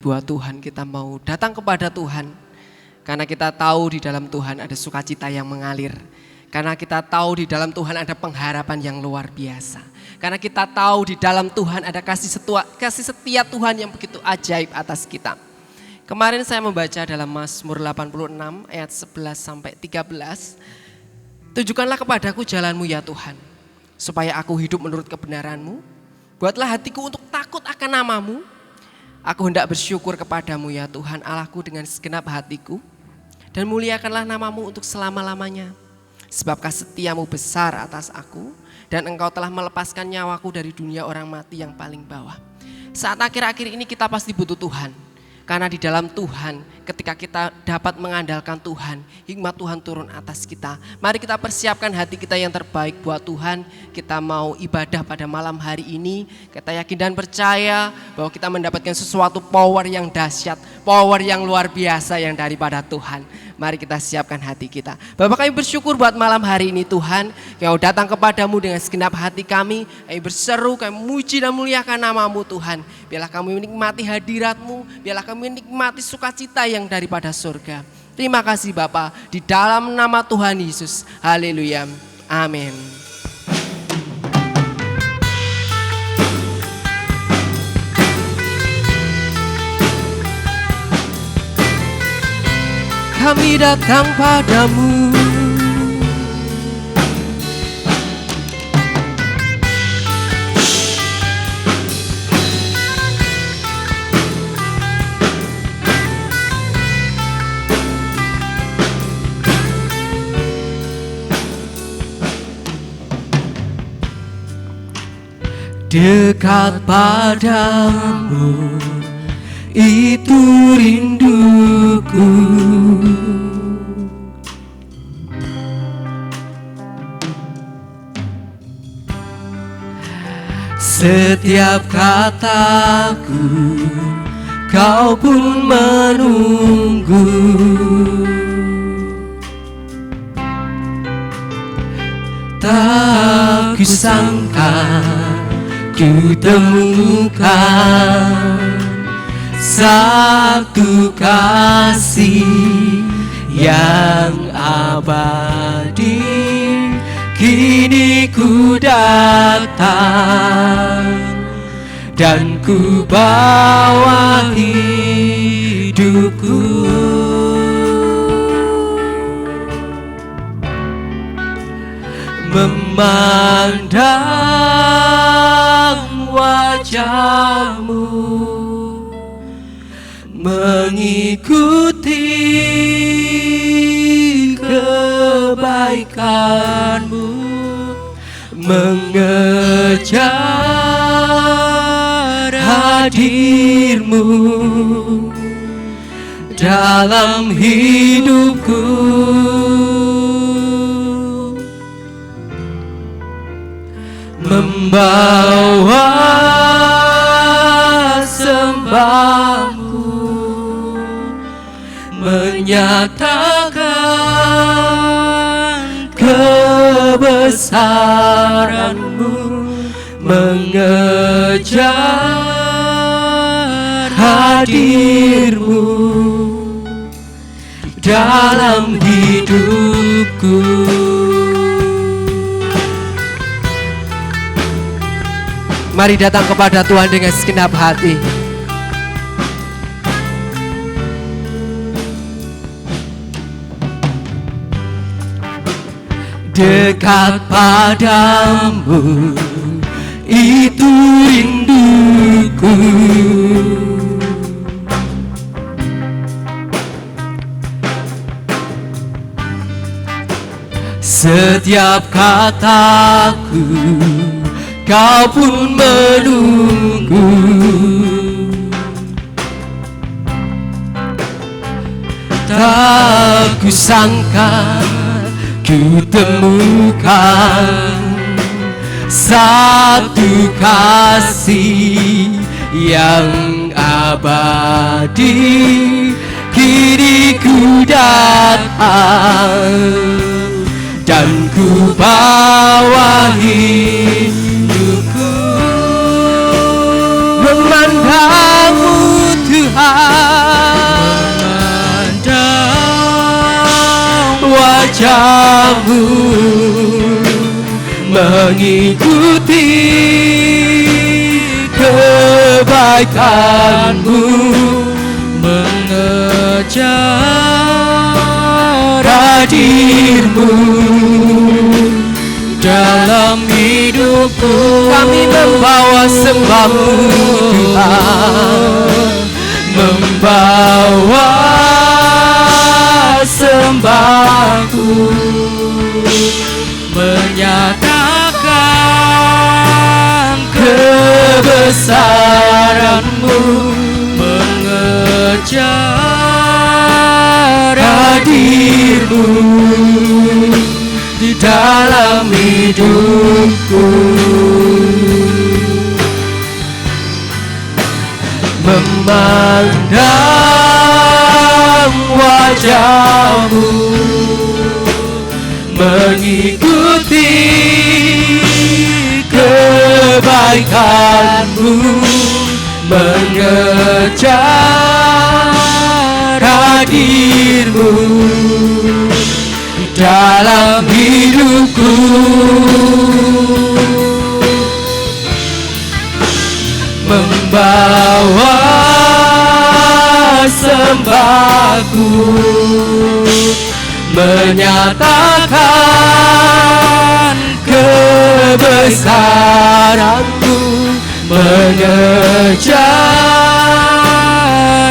Buat Tuhan, kita mau datang kepada Tuhan karena kita tahu di dalam Tuhan ada sukacita yang mengalir. Karena kita tahu di dalam Tuhan ada pengharapan yang luar biasa. Karena kita tahu di dalam Tuhan ada kasih setia Tuhan yang begitu ajaib atas kita. Kemarin saya membaca dalam Mazmur 86 ayat 11 sampai 13. Tunjukkanlah kepadaku jalanmu ya Tuhan, supaya aku hidup menurut kebenaranmu. Buatlah hatiku untuk takut akan namamu. Aku hendak bersyukur kepadamu ya Tuhan Allahku dengan segenap hatiku. Dan muliakanlah namamu untuk selama-lamanya. Sebab kasih setiamu besar atas aku. Dan engkau telah melepaskan nyawaku dari dunia orang mati yang paling bawah. Saat akhir-akhir ini kita pasti butuh Tuhan. Karena di dalam Tuhan, ketika kita dapat mengandalkan Tuhan, hikmat Tuhan turun atas kita. Mari kita persiapkan hati kita yang terbaik buat Tuhan. Kita mau ibadah pada malam hari ini. Kita yakin dan percaya bahwa kita mendapatkan sesuatu power yang dahsyat, power yang luar biasa yang daripada Tuhan. Mari kita siapkan hati kita. Bapak, kami bersyukur buat malam hari ini Tuhan. Kau datang kepadamu dengan segenap hati kami. Kami berseru, kami memuji dan muliakan namamu Tuhan. Biarlah kami menikmati hadiratmu. Biarlah kami menikmati sukacita yang daripada surga. Terima kasih Bapa. Di dalam nama Tuhan Yesus. Haleluya. Amin. Kami datang padamu, dekat padamu, itu rinduku. Setiap kataku, kau pun menunggu. Tak kusangka ku temukan satu kasih yang abadi. Kini ku datang dan ku bawa hidupku. Memandang wajahmu, mengikuti kebaikanmu, mengejar hadirmu dalam hidupku. Membawa sembahmu, menyatakan kebesaranmu, mengejar hadirmu dalam hidupku. Mari datang kepada Tuhan dengan segenap hati. Dekat padamu, itu rinduku. Setiap kataku, kau pun menunggu. Tak kusangka ku temukan satu kasih yang abadi. Kini ku datang dan ku bawa hidupku. Memandangmu Tuhan wajah-Mu, mengikuti kebaikan-Mu, mengejar hadir-Mu dalam hidupku. Kami membawa sembah-Mu Tuhan, membawa sembahku, menyatakan kebesaran-Mu, mengejar hadir-Mu di dalam hidupku, memandang wajah-Mu, mengikuti kebaikan-Mu, mengejar hadir-Mu di dalam hidupku, membawa sembahku, menyatakan kebesaran-Mu, mengejar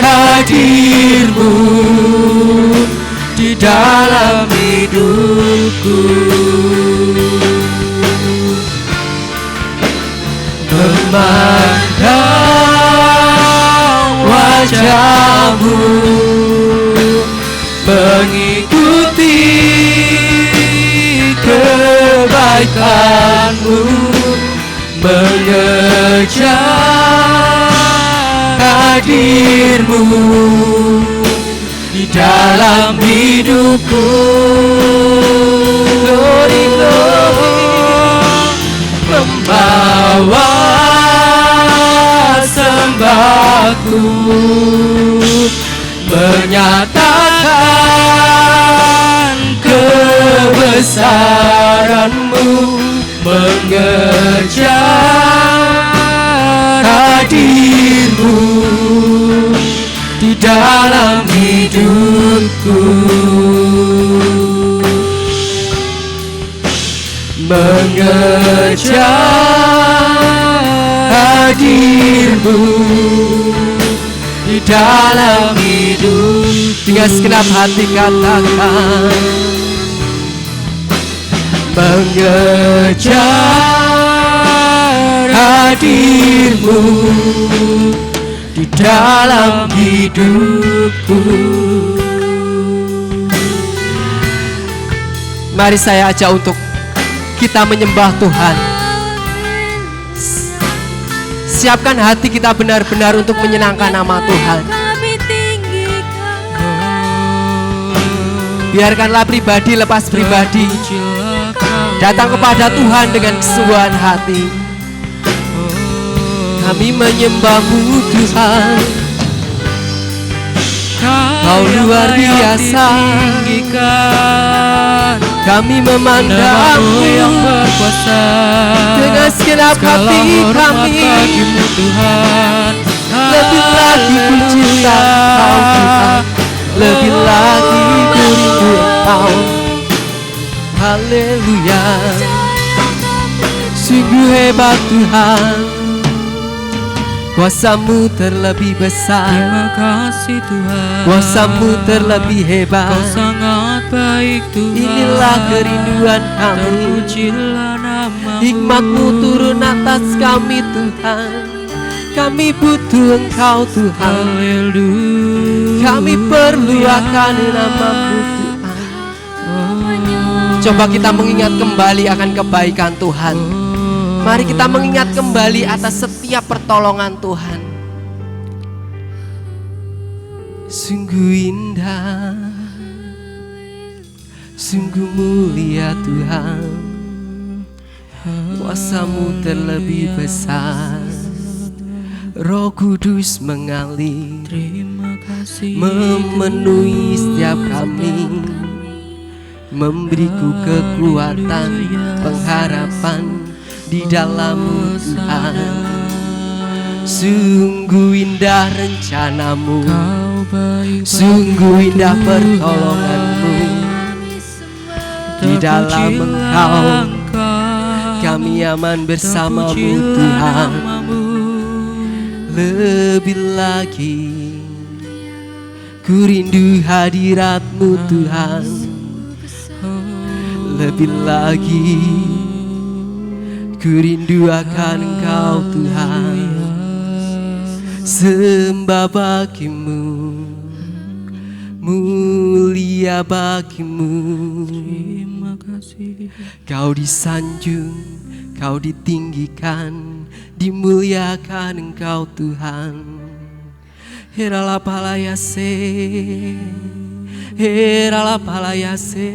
hadir-Mu di dalam hidupku, memandang wajah-Mu, mengikuti kebaikan-Mu, mengejar hadir-Mu di dalam hidupku. Glory, glory, membawa sembahku, menyatakan kebesaran-Mu, mengejar hadir-Mu di dalam hidupku, mengejar hadir-Mu di dalam hidup. Dengan segenap hati katakan, mengejar hadir-Mu di dalam hidupku. Mari saya ajak untuk kita menyembah Tuhan. Siapkan hati kita benar-benar untuk menyenangkan nama Tuhan. Biarkanlah pribadi lepas pribadi, datang kepada Tuhan dengan kesungguhan hati. Kami menyembah-Mu Tuhan, Kau luar biasa. Kami memandang-Mu yang berkuasa, dengan segenap hati kami. Tuhan, lebih lagi ku cinta Kau Tuhan, lebih lagi ku rindu Engkau. Haleluya, sungguh hebat Tuhan, kuasa-Mu terlebih besar. Terima kasih Tuhan, kuasa-Mu terlebih hebat. Kau sangat baik Tuhan. Inilah kerinduan kami, terpujilah nama-Mu. Hikmat-Mu turun atas kami Tuhan. Kami butuh Engkau Tuhan. Haleluya, Kami perlu akan nama-Mu Tuhan. Coba kita mengingat kembali akan kebaikan Tuhan. Mari kita mengingat kembali atas setiap pertolongan Tuhan. Sungguh indah, sungguh mulia Tuhan, kuasa-Mu terlebih besar. Roh Kudus mengalir, terima kasih memenuhi setiap kami. memberiku kekuatan, pengharapan di dalam Tuhan. Sungguh indah rencanamu, sungguh indah pertolonganmu. Di dalam Engkau kami aman bersamamu Tuhan. Lebih lagi ku rindu hadirat-Mu Tuhan. Lebih lagi ku rindu akan Engkau Tuhan. Sembah bagimu, mulia bagimu. Terima kasih. Kau disanjung, Kau ditinggikan, dimuliakan Engkau Tuhan. Heralah palayase, heralah palayase.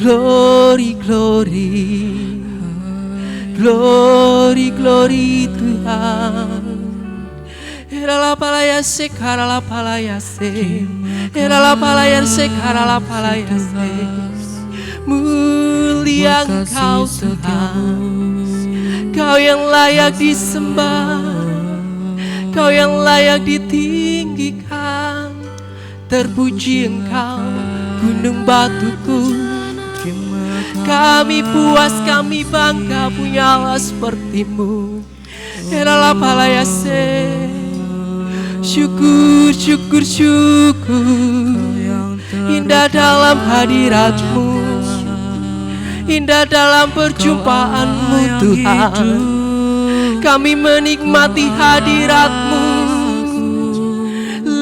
Glory, glory, glory, glory Tuhan. Heralah palayase, karalah palayase. Heralah palayase, karalah palayase. Mulia Engkau Tuhan. Kau yang layak disembah, Kau yang layak ditinggikan. Terpuji Engkau, gunung batuku. Kami puas, kami bangga punya Allah seperti-Mu. Heralah palayase. Syukur, syukur, syukur. Indah dalam hadirat-Mu, indah dalam perjumpaan-Mu Tuhan. Kami menikmati hadirat-Mu.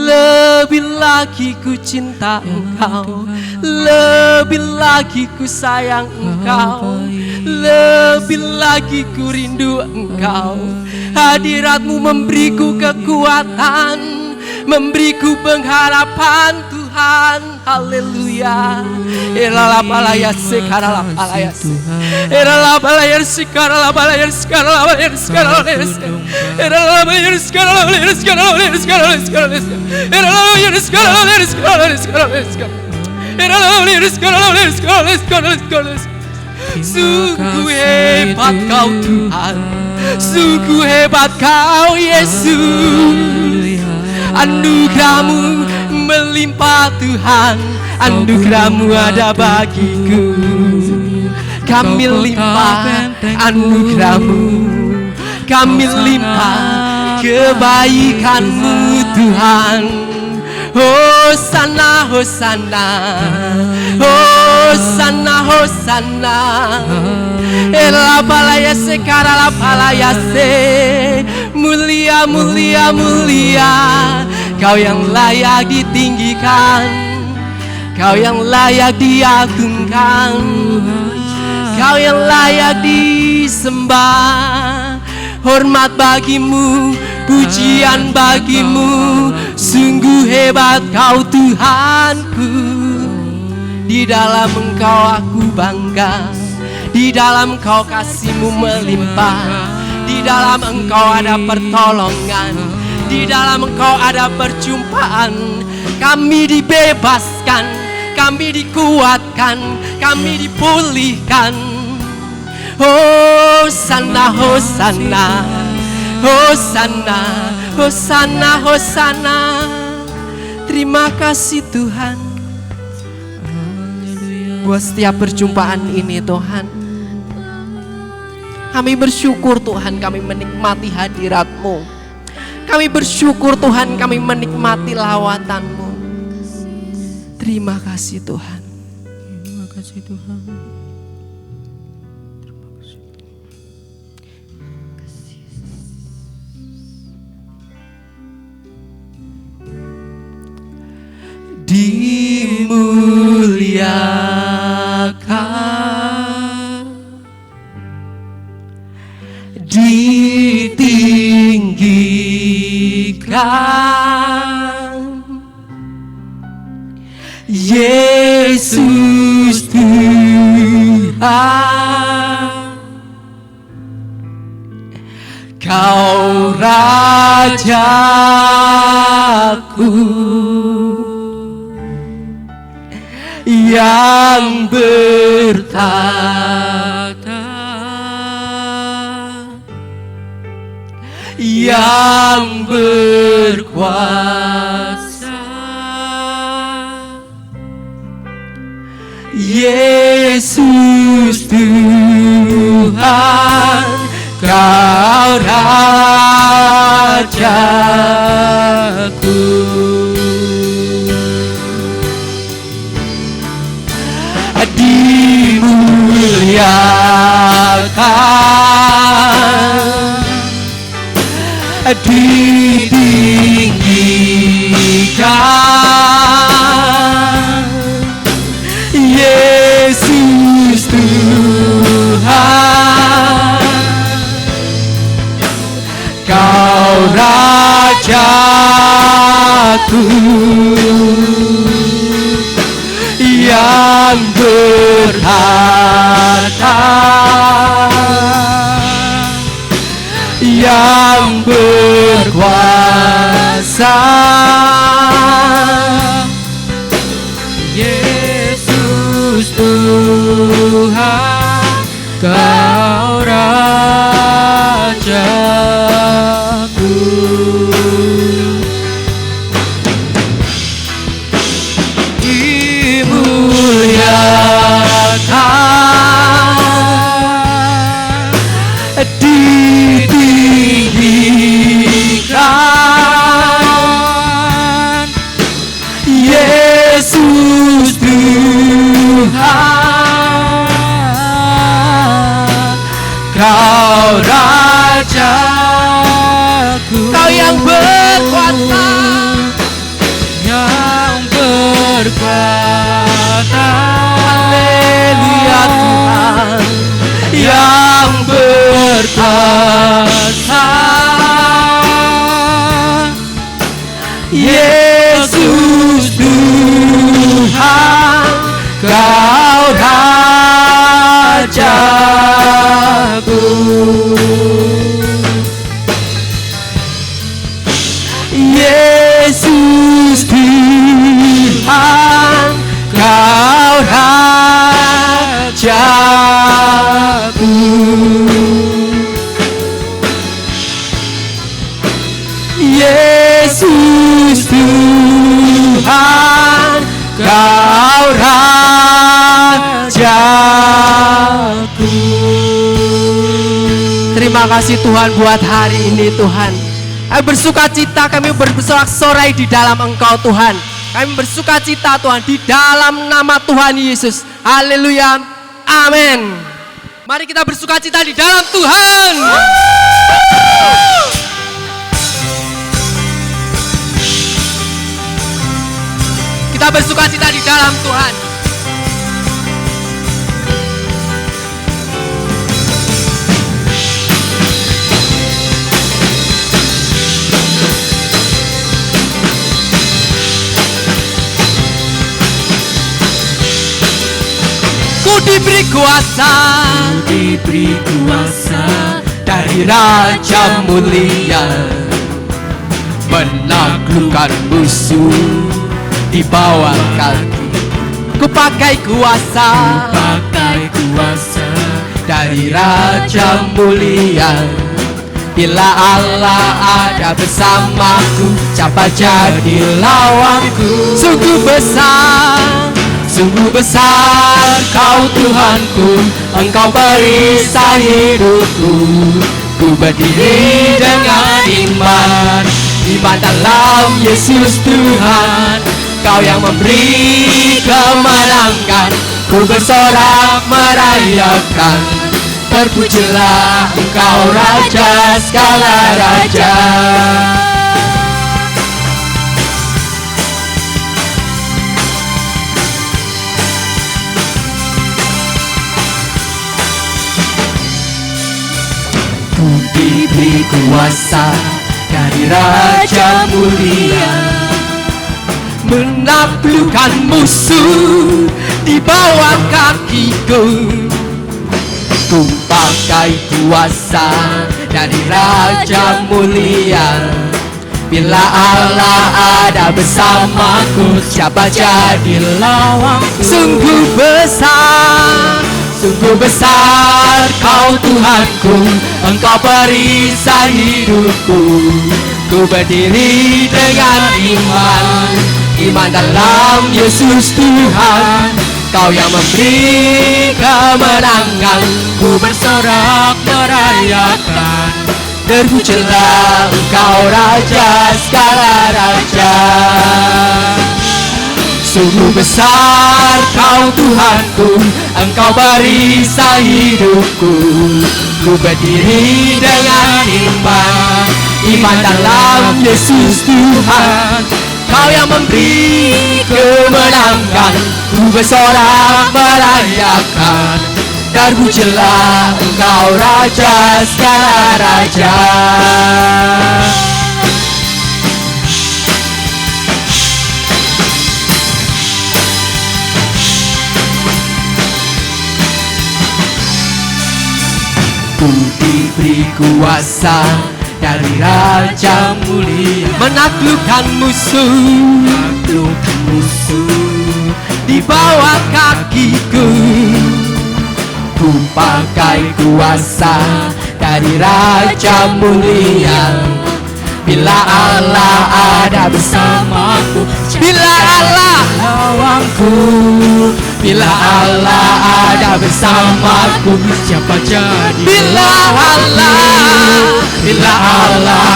Lebih lagi ku cinta Engkau, lebih lagi ku sayang Engkau, lebih lagi ku rindu Engkau. Hadirat-Mu memberiku kekuatan, memberiku pengharapan Tuhan. Haleluya. Elalah palayase, karalah palayase. Elalah palayase, karalah palayase, karalah palayase, karalah palayase. Elalah palayase, karalah palayase, karalah palayase, karalah palayase. Elalah palayase, karalah palayase, karalah palayase, karalah palayase. Elalah palayase, karalah palayase, karalah palayase, karalah palayase. Sungguh hebat Kau Tuhan, sungguh hebat Kau Yesus. Anugerah-Mu melimpah Tuhan, anugerah-Mu ada bagiku. Kami limpah anugerah-Mu, kami limpah kebaikan-Mu Tuhan. Hosana, hosana, hosana, hosana. Ela palayase, karala palayase. Mulia, mulia, mulia. Kau yang layak ditinggikan, Kau yang layak diagungkan, Kau yang layak disembah. Hormat bagimu, pujian bagimu. Sungguh hebat Kau Tuhanku. Di dalam Engkau aku bangga, di dalam Engkau kasih-Mu melimpah. Di dalam Engkau ada pertolongan, di dalam Engkau ada perjumpaan. Kami dibebaskan, kami dikuatkan, kami dipulihkan. Hosana, hosana, hosana, hosana, hosana. Terima kasih Tuhan buat setiap perjumpaan ini Tuhan. Kami bersyukur Tuhan, kami menikmati hadirat-Mu. Kami bersyukur Tuhan, kami menikmati lawatan-Mu. Terima kasih Tuhan. Terima kasih Tuhan. Dimuliakan, ditinggikan, Yesus Tuhan. Kau Rajaku, yang bertata, yang berkuasa, Yesus Tuhan, Kau Rajaku. Dimuliakan, ditinggikan, Yesus Tuhan, Kau Rajaku yang berharta, yang berkuasa, Yesus Tuhan, Kau Rajaku. Dimuliakan, ditinggikan, Yesus Tuhan, Kau Rajaku. Kau yang berkuasa, yang berkuasa, haleluya Tuhan, yang berkuasa, Yesus Tuhan, Kau Rajaku. Yesus Tuhan, Kau Rajaku. Yesus Tuhan, Kau Rajaku. Terima kasih Tuhan buat hari ini Tuhan. Kami bersuka cita, kami bersorak-sorai di dalam Engkau Tuhan. Kami bersuka cita Tuhan di dalam nama Tuhan Yesus. Haleluya. Amin. Mari kita bersuka cita di dalam Tuhan. Kita bersuka cita di dalam Tuhan. Ku diberi kuasa, diberi kuasa dari Raja mulia, menaklukkan musuh di bawah kaki. Ku pakai kuasa, dari Raja mulia. Bila Allah ada bersamaku, siapa jadi lawanku? Sungguh besar Kau Tuhanku, Engkau perisai hidupku. Ku berdiri dengan iman dalam Yesus Tuhan. Kau yang memberi kemenangan, ku bersorak merayakan. Terpujilah Engkau Raja segala raja. Ku diberi kuasa dari Raja mulia, menaklukkan musuh di bawah kakiku. Ku pakai kuasa dari Raja mulia, Bila Allah ada bersamaku, siapa jadi lawanku? Sungguh besar Kau Tuhanku, Engkau perisai hidupku. Ku berdiri dengan iman dalam Yesus Tuhan. Kau yang memberi kemenangan, ku bersorak merayakan. Terpujilah Engkau Raja segala raja. Sungguh besar Kau Tuhanku, Engkau perisai hidupku. Ku berdiri dengan iman dalam Yesus Tuhan. Kau yang memberi kemenangan, ku bersorak merayakan. Terpujilah Engkau Raja segala raja. Ku diberi kuasa dari Raja mulia, menaklukkan musuh di bawah kakiku. Ku pakai kuasa dari Raja mulia. Bila Allah ada bersamaku, bila Allah lawanku, bila Allah ada bersamaku, siapa jadi? Bila Allah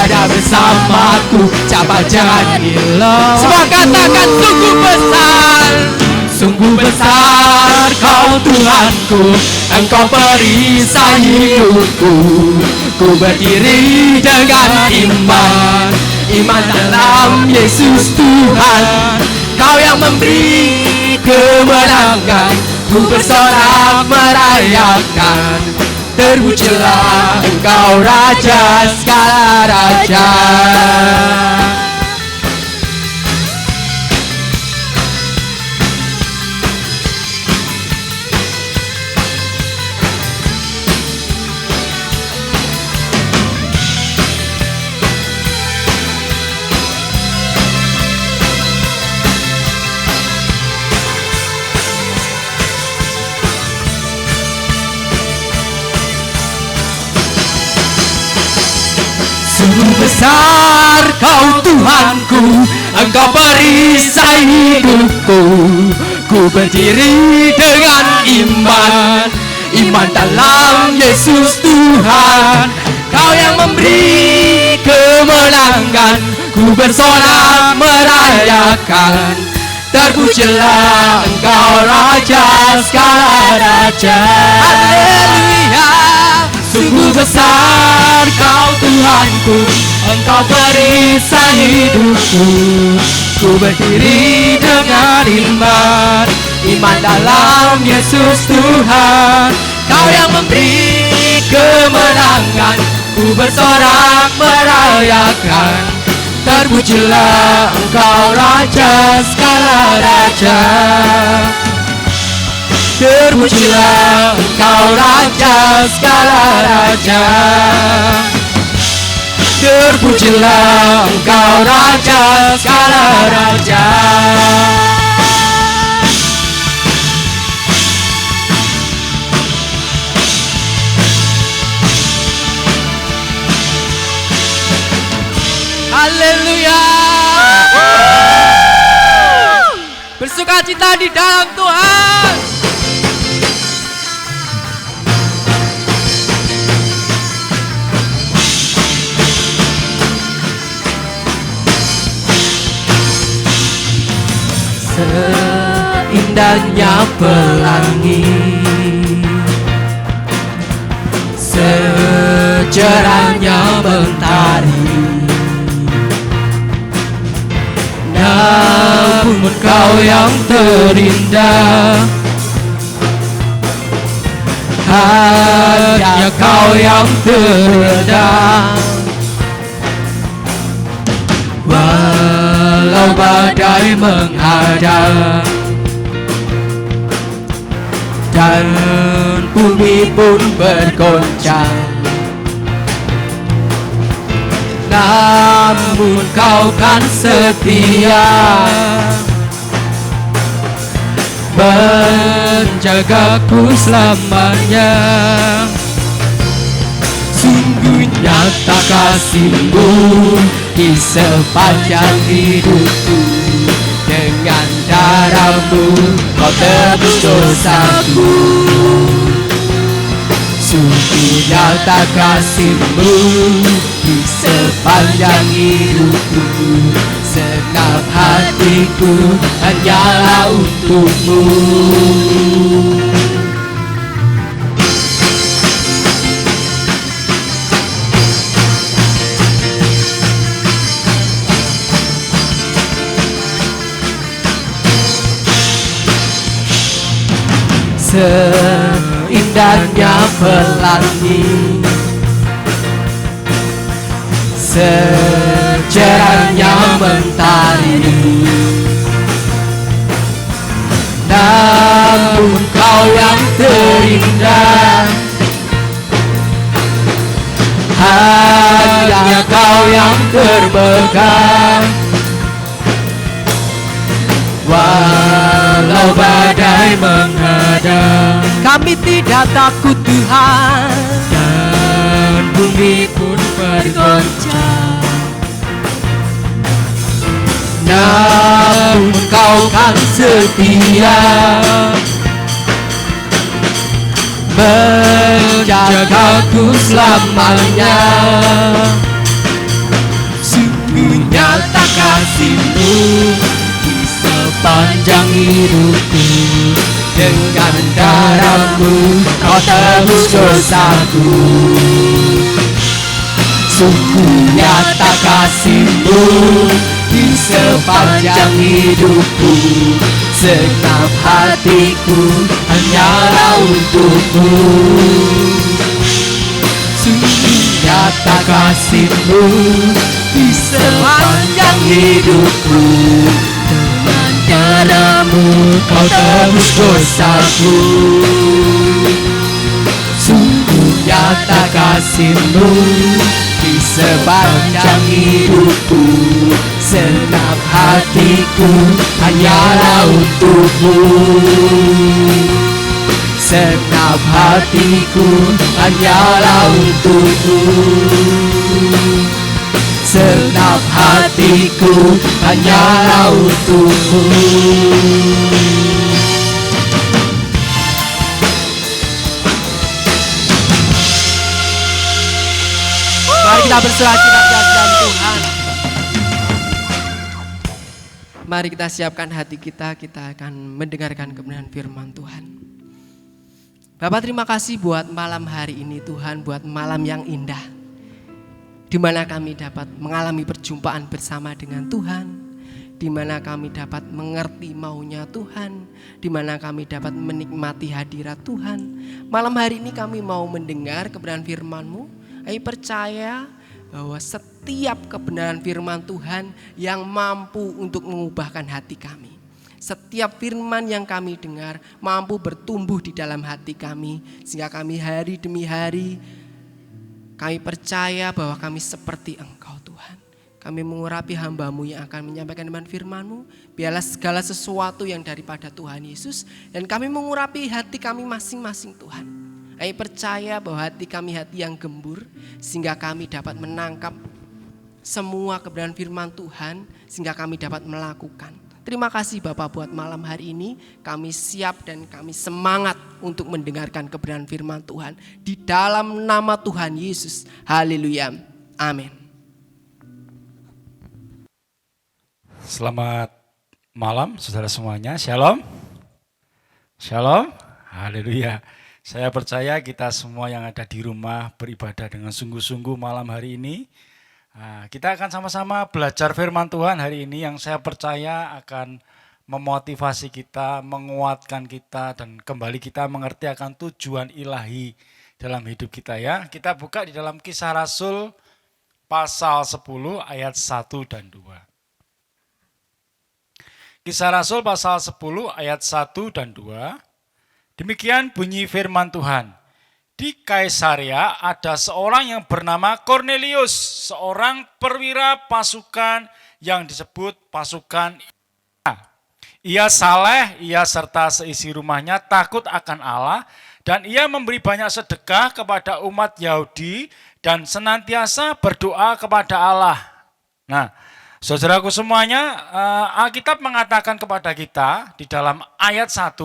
ada bersamaku, siapa jadi lawanku? Semua katakan sungguh besar. Sungguh besar Kau Tuhanku, Engkau perisai hidupku. Ku berdiri dengan iman dalam Yesus Tuhan. Kau yang memberi kemenangan, ku bersorak merayakan. Terpujilah Engkau Raja segala raja. Sungguh besar Kau Tuhanku, Engkau perisai hidupku. Ku berdiri dengan iman dalam Yesus Tuhan. Kau yang memberi kemenangan, ku bersorak merayakan. Terpujilah Engkau Raja segala raja. Haleluya. Sungguh besar Kau Tuhanku, Engkau perisai hidupku. Ku berdiri dengan iman dalam Yesus Tuhan. Kau yang memberi kemenangan, ku bersorak merayakan. Terpujilah Engkau Raja segala raja. Terpujilah Engkau Raja segala raja. Terpujilah Engkau Raja segala raja. Haleluya. Bersukacita di dalam Tuhan. Seindahnya pelangi, secerahnya mentari, namun Kau yang terindah, hanya Kau yang terendah. Walau badai menghadang dan bumi pun bergoncang, namun Kau kan setia menjagaku selamanya. Sungguh nyata kasih-Mu di sepanjang hidupku. Dengan darah-Mu Kau tebus dosaku. Sungguh nyata kasih-Mu di sepanjang hidupku. Segenap hatiku hanyalah untuk-Mu. Seindahnya pelangi, secerahnya mentari, namun Kau yang terindah, hanya Kau yang termegah. Walau badai menghadang, kami tidak takut Tuhan, dan bumi pun bergoncang. Namun Kau kan setia menjagaku selamanya. Sungguh nyata kasih-Mu sepanjang hidupku. Dengan darah-Mu Kau tebus dosaku. Sungguh nyata kasih-Mu di sepanjang hidupku. Segenap hatiku hanyalah untuk-Mu. Sungguh nyata kasih-Mu di sepanjang hidupku. Darah-Mu Kau tebus dosaku. Sungguh nyata kasih-Mu di sepanjang hidupku. Segenap hatiku hanyalah untuk-Mu. Segenap hatiku hanyalah untuk-Mu. Segenap hatiku hanyalah untuk-Mu. Mari kita berserah di hadapan Tuhan. Mari kita siapkan hati kita akan mendengarkan kebenaran firman Tuhan. Bapak, terima kasih buat malam hari ini Tuhan, buat malam yang indah, di mana kami dapat mengalami perjumpaan bersama dengan Tuhan, di mana kami dapat mengerti maunya Tuhan, di mana kami dapat menikmati hadirat Tuhan. Malam hari ini kami mau mendengar kebenaran firman-Mu. Kami percaya bahwa setiap kebenaran firman Tuhan yang mampu untuk mengubahkan hati kami. Setiap firman yang kami dengar mampu bertumbuh di dalam hati kami, sehingga kami hari demi hari kami percaya bahwa kami seperti Engkau Tuhan. Kami mengurapi hamba-Mu yang akan menyampaikan firman-Mu. Biarlah segala sesuatu yang daripada Tuhan Yesus, dan kami mengurapi hati kami masing-masing Tuhan. Kami percaya bahwa hati kami hati yang gembur, sehingga kami dapat menangkap semua kebenaran firman Tuhan, sehingga kami dapat melakukan. Terima kasih Bapak buat malam hari ini. Kami siap dan kami semangat untuk mendengarkan kebenaran firman Tuhan. Di dalam nama Tuhan Yesus. Haleluya. Amin. Selamat malam saudara semuanya. Shalom. Shalom. Haleluya. Saya percaya kita semua yang ada di rumah beribadah dengan sungguh-sungguh malam hari ini. Nah, kita akan sama-sama belajar firman Tuhan hari ini yang saya percaya akan memotivasi kita, menguatkan kita, dan kembali kita mengerti akan tujuan ilahi dalam hidup kita ya. Kita buka di dalam Kisah Rasul pasal 10 ayat 1 dan 2. Kisah Rasul pasal 10 ayat 1 dan 2. Demikian bunyi firman Tuhan. Di Kaisarea ada seorang yang bernama Kornelius, seorang perwira pasukan yang disebut pasukan. Ia saleh, ia serta seisi rumahnya takut akan Allah, dan ia memberi banyak sedekah kepada umat Yahudi dan senantiasa berdoa kepada Allah. Nah, saudaraku semuanya, Alkitab mengatakan kepada kita di dalam ayat 1,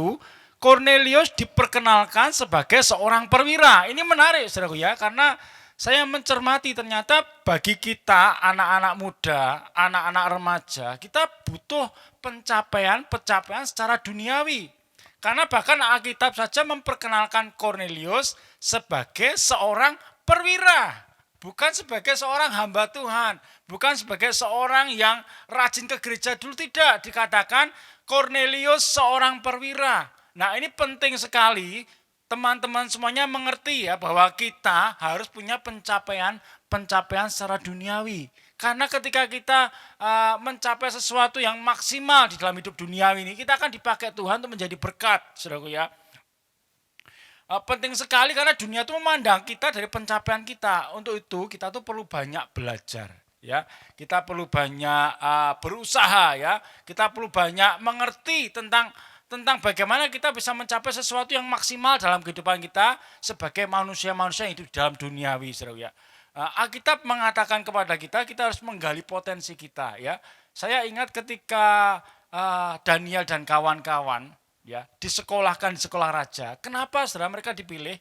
Kornelius diperkenalkan sebagai seorang perwira. Ini menarik saudaraku ya, karena saya mencermati ternyata bagi kita anak-anak muda, anak-anak remaja, kita butuh pencapaian secara duniawi. Karena bahkan Alkitab saja memperkenalkan Kornelius sebagai seorang perwira. Bukan sebagai seorang hamba Tuhan, bukan sebagai seorang yang rajin ke gereja dulu, tidak. Dikatakan Kornelius seorang perwira. Nah, ini penting sekali teman-teman semuanya mengerti ya bahwa kita harus punya pencapaian secara duniawi. Karena ketika kita mencapai sesuatu yang maksimal di dalam hidup duniawi ini, kita akan dipakai Tuhan untuk menjadi berkat, saudaraku ya. Penting sekali karena dunia itu memandang kita dari pencapaian kita. Untuk itu kita tuh perlu banyak belajar, ya. Kita perlu banyak berusaha, ya. Kita perlu banyak mengerti tentang bagaimana kita bisa mencapai sesuatu yang maksimal dalam kehidupan kita sebagai manusia-manusia yang hidup dalam duniawi, saudara ya. Alkitab mengatakan kepada kita harus menggali potensi kita, ya. Saya ingat ketika Daniel dan kawan-kawan ya disekolahkan di sekolah raja. Kenapa saudara mereka dipilih?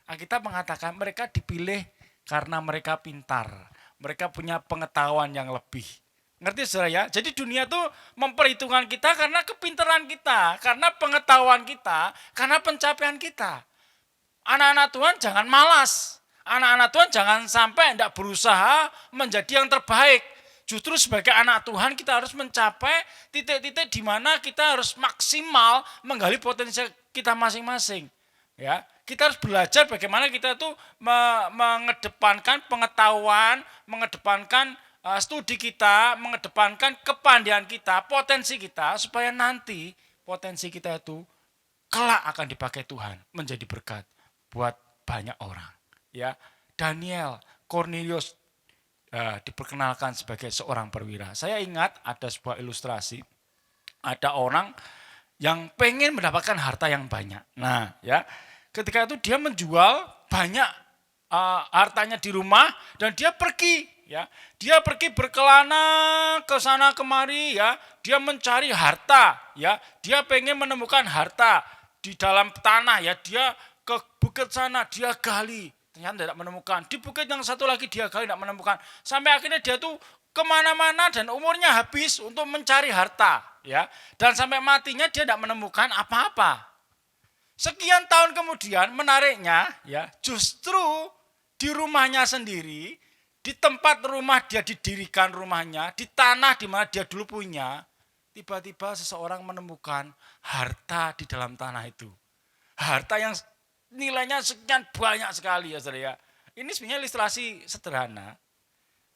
Alkitab mengatakan mereka dipilih karena mereka pintar. Mereka punya pengetahuan yang lebih. Ngerti saudara ya? Jadi dunia tuh memperhitungkan kita karena kepintaran kita, karena pengetahuan kita, karena pencapaian kita. Anak-anak Tuhan jangan malas. Anak-anak Tuhan jangan sampai tidak berusaha menjadi yang terbaik. Justru sebagai anak Tuhan kita harus mencapai titik-titik di mana kita harus maksimal menggali potensi kita masing-masing. Ya, kita harus belajar bagaimana kita tuh mengedepankan pengetahuan, mengedepankan studi kita, mengedepankan kepandaian kita, potensi kita, supaya nanti potensi kita itu kelak akan dipakai Tuhan menjadi berkat buat banyak orang. Ya, Daniel, Kornelius diperkenalkan sebagai seorang perwira. Saya ingat ada sebuah ilustrasi, ada orang yang pengen mendapatkan harta yang banyak. Nah, ya, ketika itu dia menjual banyak hartanya di rumah dan dia pergi, ya. Dia pergi berkelana ke sana kemari, ya. Dia mencari harta, ya. Dia pengen menemukan harta di dalam tanah, ya. Dia ke bukit sana, dia gali. Ternyata tidak menemukan. Di bukit yang satu lagi dia gali tidak menemukan. Sampai akhirnya dia tuh kemana-mana dan umurnya habis untuk mencari harta, ya. Dan sampai matinya dia tidak menemukan apa-apa. Sekian tahun kemudian, menariknya, ya, justru di rumahnya sendiri, di tempat rumah dia didirikan rumahnya, di tanah di mana dia dulu punya, tiba-tiba seseorang menemukan harta di dalam tanah itu. Harta yang nilainya sekian banyak sekali, ya saudara ya. Ini sebenarnya ilustrasi sederhana.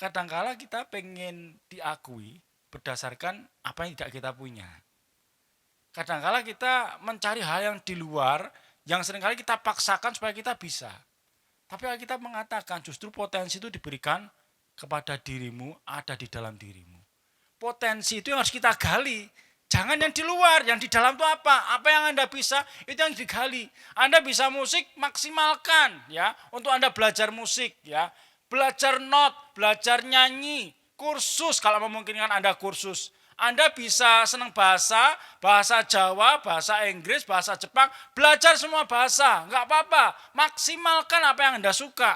Kadangkala kita pengen diakui berdasarkan apa yang tidak kita punya. Kadangkala kita mencari hal yang di luar, yang seringkali kita paksakan supaya kita bisa. Tapi Alkitab mengatakan justru potensi itu diberikan kepada dirimu, ada di dalam dirimu. Potensi itu yang harus kita gali. Jangan yang di luar, yang di dalam itu apa? Apa yang Anda bisa, itu yang digali. Anda bisa musik, maksimalkan, ya, untuk Anda belajar musik, ya. Belajar not, belajar nyanyi, kursus kalau memungkinkan Anda kursus. Anda bisa senang bahasa Jawa, bahasa Inggris, bahasa Jepang, belajar semua bahasa, enggak apa-apa. Maksimalkan apa yang Anda suka.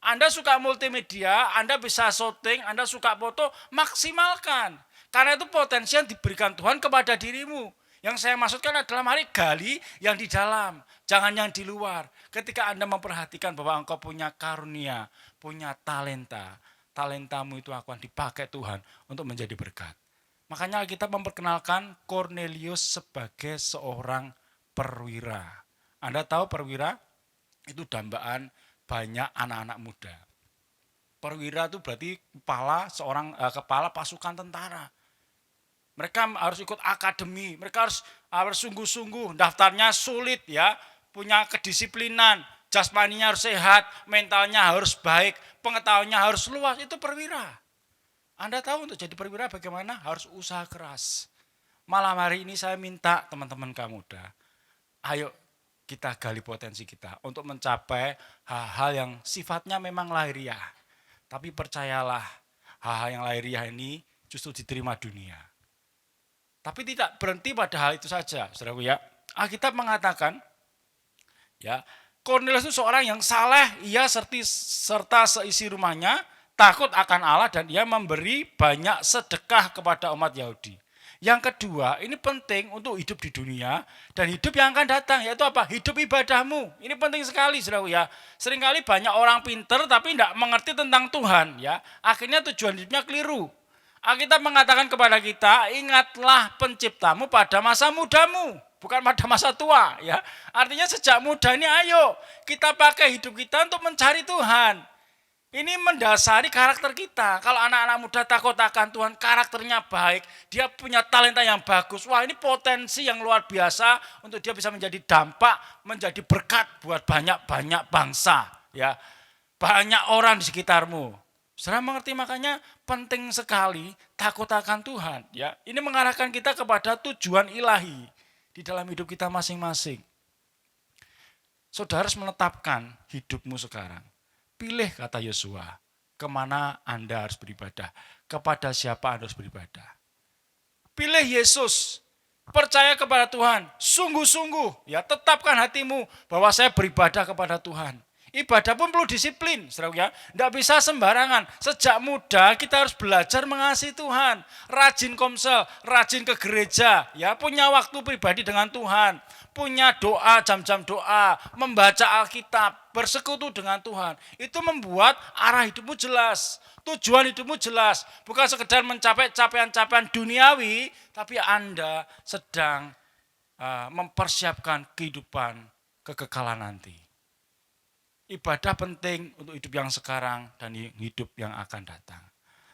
Anda suka multimedia, Anda bisa syuting, Anda suka foto, maksimalkan. Karena itu potensi yang diberikan Tuhan kepada dirimu. Yang saya maksudkan adalah mari gali yang di dalam, jangan yang di luar. Ketika Anda memperhatikan bahwa engkau punya karunia, punya talenta, talentamu itu akan dipakai Tuhan untuk menjadi berkat. Makanya kita memperkenalkan Kornelius sebagai seorang perwira. Anda tahu perwira itu dambaan banyak anak-anak muda. Perwira itu berarti kepala pasukan tentara. Mereka harus ikut akademi, mereka harus sungguh-sungguh, daftarnya sulit, ya, punya kedisiplinan, jasmaninya harus sehat, mentalnya harus baik, pengetahuannya harus luas, itu perwira. Anda tahu untuk jadi perwira bagaimana? Harus usaha keras. Malam hari ini saya minta teman-teman kamu muda, ayo kita gali potensi kita untuk mencapai hal-hal yang sifatnya memang lahiriah. Tapi percayalah, hal-hal yang lahiriah ini justru diterima dunia. Tapi tidak berhenti pada hal itu saja, saudaraku ya. Alkitab mengatakan, ya, Kornelius itu seorang yang saleh, ia serta seisi rumahnya takut akan Allah dan ia memberi banyak sedekah kepada umat Yahudi. Yang kedua, ini penting untuk hidup di dunia dan hidup yang akan datang, yaitu apa? Hidup ibadahmu. Ini penting sekali, saudaraku ya. Seringkali banyak orang pinter tapi tidak mengerti tentang Tuhan, ya. Akhirnya tujuan hidupnya keliru. Alkitab mengatakan kepada kita, ingatlah penciptamu pada masa mudamu, bukan pada masa tua, ya. Artinya sejak muda ini ayo kita pakai hidup kita untuk mencari Tuhan. Ini mendasari karakter kita. Kalau anak-anak muda takut akan Tuhan, karakternya baik, dia punya talenta yang bagus. Wah, ini potensi yang luar biasa untuk dia bisa menjadi dampak, menjadi berkat buat banyak-banyak bangsa, ya. Banyak orang di sekitarmu. Saudara mengerti, makanya penting sekali takut akan Tuhan, ya. Ini mengarahkan kita kepada tujuan ilahi di dalam hidup kita masing-masing. Saudara harus menetapkan hidupmu sekarang. Pilih, kata Yosua, kemana Anda harus beribadah, kepada siapa Anda harus beribadah. Pilih Yesus, percaya kepada Tuhan, sungguh-sungguh, ya, tetapkan hatimu bahwa saya beribadah kepada Tuhan. Ibadah pun perlu disiplin, saudara ya. Tidak bisa sembarangan. Sejak muda kita harus belajar mengasihi Tuhan. Rajin komsel, rajin ke gereja, ya, punya waktu pribadi dengan Tuhan. Punya doa, jam-jam doa, membaca Alkitab, bersekutu dengan Tuhan. Itu membuat arah hidupmu jelas, tujuan hidupmu jelas. Bukan sekedar mencapai capaian-capaian duniawi, tapi Anda sedang mempersiapkan kehidupan kekekalan nanti. Ibadah penting untuk hidup yang sekarang dan hidup yang akan datang.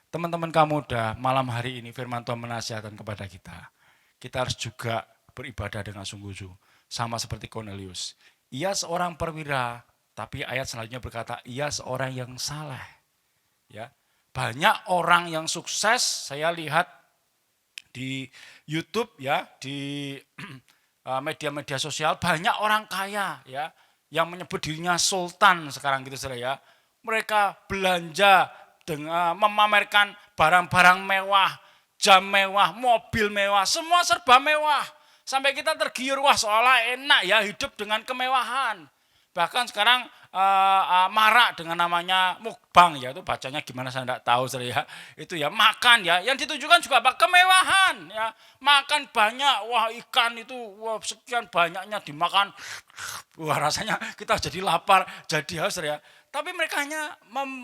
Teman-teman kamu muda, malam hari ini firman Tuhan menasihatkan kepada kita. Kita harus juga beribadah dengan sungguh-sungguh. Sama seperti Kornelius. Ia seorang perwira, tapi ayat selanjutnya berkata, ia seorang yang saleh. Ya, banyak orang yang sukses, saya lihat di YouTube, ya, di media-media sosial, banyak orang kaya, ya, yang menyebut dirinya sultan sekarang gitu, saudara ya. Mereka belanja dengan memamerkan barang-barang mewah, jam mewah, mobil mewah, semua serba mewah. Sampai kita tergiur, wah seolah enak ya hidup dengan kemewahan. Bahkan sekarang marak dengan namanya mukbang, ya, itu bacanya gimana saya tidak tahu, saudara ya. Itu ya makan, ya, yang ditujukan juga apa? Kemewahan, ya. Makan banyak, wah ikan itu wah sekian banyaknya dimakan. Wah rasanya kita jadi lapar, jadi haus, ya. Tapi mereka hanya